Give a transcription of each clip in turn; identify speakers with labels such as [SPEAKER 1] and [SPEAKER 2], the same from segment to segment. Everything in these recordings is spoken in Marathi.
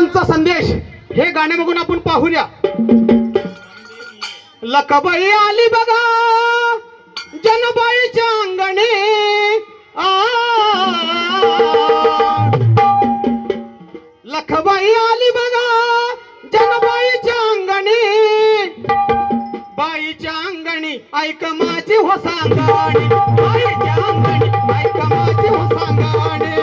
[SPEAKER 1] डॉक्टरांचा संदेश हे गाणे बघून आपण पाहूया। लखबाई आली बघा जनबाईच्या अंगणे, लखबाई आली बघा जनबाईच्या अंगणे, बाईच्या अंगणी ऐक माझी हो सांगणे, बाईच्या अंगणी ऐक माझी हो सांगणे,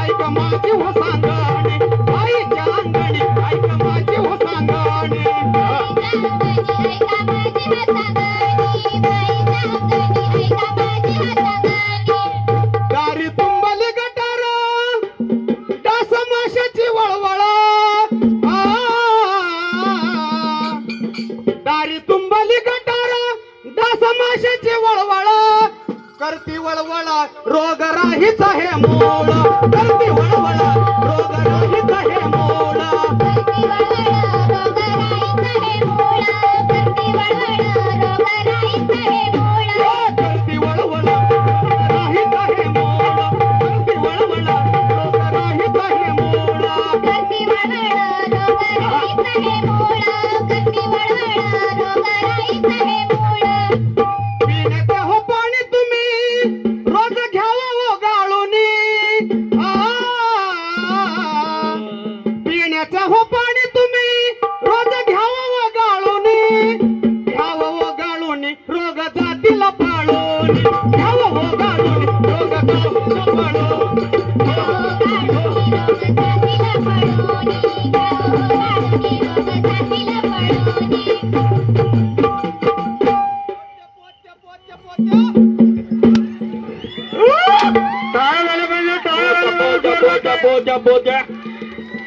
[SPEAKER 1] ऐक माझी हो सांगणे, बाईच्या अंगणी ऐक माझी हो सांगणे, दारी तुंबली गटार डास माशाची वळवळ, दारी तुंबली गटार डास माशाची वळवळ, करती वळवळ रोगराहीच आहे मूळ, करती वळवळ रोगराहीच आहे मूळ, करती वळवळ रोगराहीच आहे मूळ, करती वळवळ रोगराहीच आहे मूळ, पिण्याचे हो पाणी तुम्ही रोज घ्यावं हो गाळूनी, पिण्याचे हो पाणी तुम्ही रोज घ्यावं हो गाळूनी, घ्यावं हो गाळूनी रोग जातील पाळून, घ्यावं हो गाळूनी रोग जातील पाळून,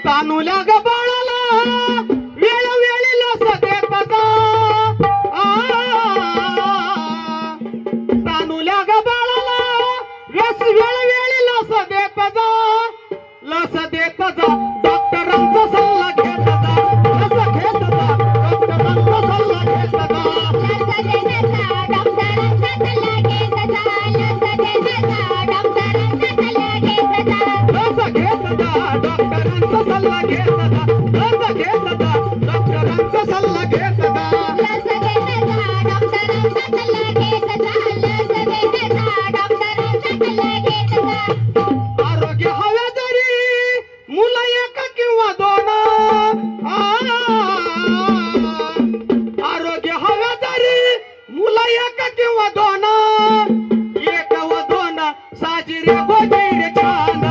[SPEAKER 1] तानुल्या ग बाळाला वेळोवेळी लस देत जा, तानुल्या ग बाळाला वेळोवेळी लस देत जा, लस देत जा डॉक्टरांचा सल्ला घेत जा, लस घेत जा डॉक्टरांचा सल्ला घेत जा, लस घेत जा डॉक्टरांचा सल्ला घेत जा, लस घेत जा डॉक्टरांचा सल्ला घेत जा, आरोग्य हव्या जरी मुलं एक किंवा दोन, आरोग्य हव्या जरी मुलं एक किंवा दोन, एक व दोन साजिरे गोजीरे छान,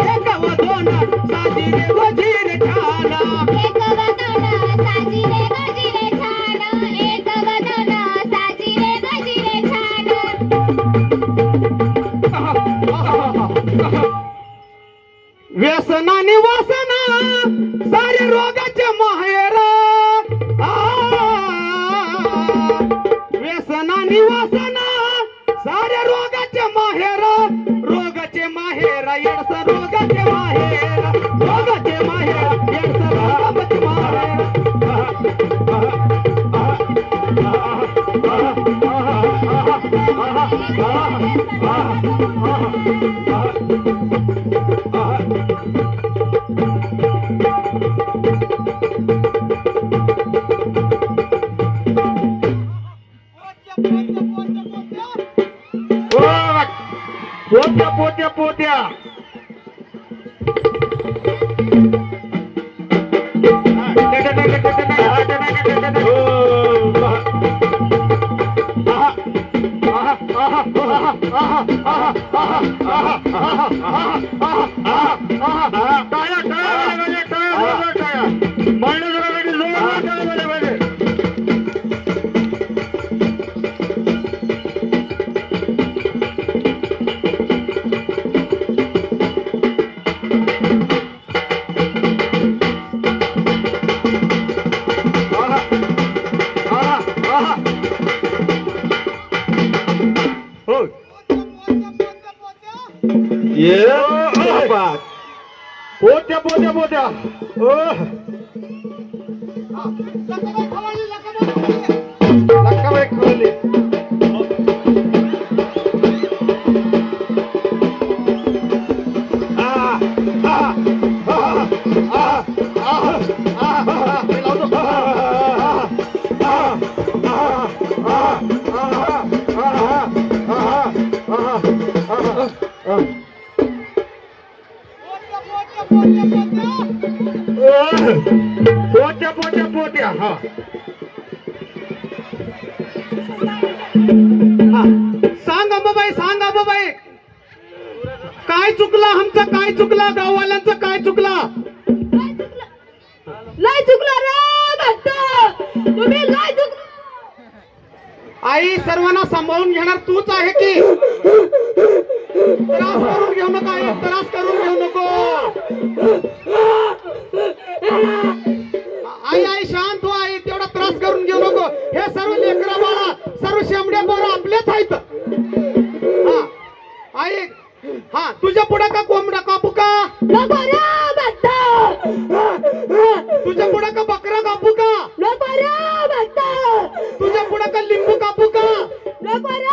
[SPEAKER 1] एक व दोन साजिरे गोजीरे छान, व्यसनानी वासना सारे रोगाचे माहेर, व्यसनानी वासना सारे रोगाचे माहेर, रोगाचे माहेर येडस रोगाचे माहेर, रोगाचे माहेर येडस रोगाचे माहेर, पोत्या पोत्या पोत्या पोत्या पोत्या पोत्या लक्काबाई खवळली पोट्या पोट्या पोट्या. हा सांग अंबाबाई, सांग अंबाबाई, काय चुकलं आमचं, काय चुकलं गाववाल्यांचं, काय चुकलं?
[SPEAKER 2] लय चुकलं रे भक्त, तुम्ही लय चुकलं.
[SPEAKER 1] आई सर्वांना सांभाळून घेणार तूच आहे की. त्रास करून घेऊ नको आई, त्रास करून घेऊ नको. आई आई शांत हो आई, तेवढा त्रास करून घेऊ नको. हे सर्व लेकरा बाळा, सर्व शेंबड्या पोरं आपलेच आहेत. हा आई, हा तुझ्या पुढे का कोंबडा कापू का?
[SPEAKER 2] नको रे भक्त,
[SPEAKER 1] तुझ्या पुढे का बकरा कापू का?
[SPEAKER 2] नको रे भक्त,
[SPEAKER 1] तुझ्या पुढे का लिंबू कापू का?
[SPEAKER 2] नको रे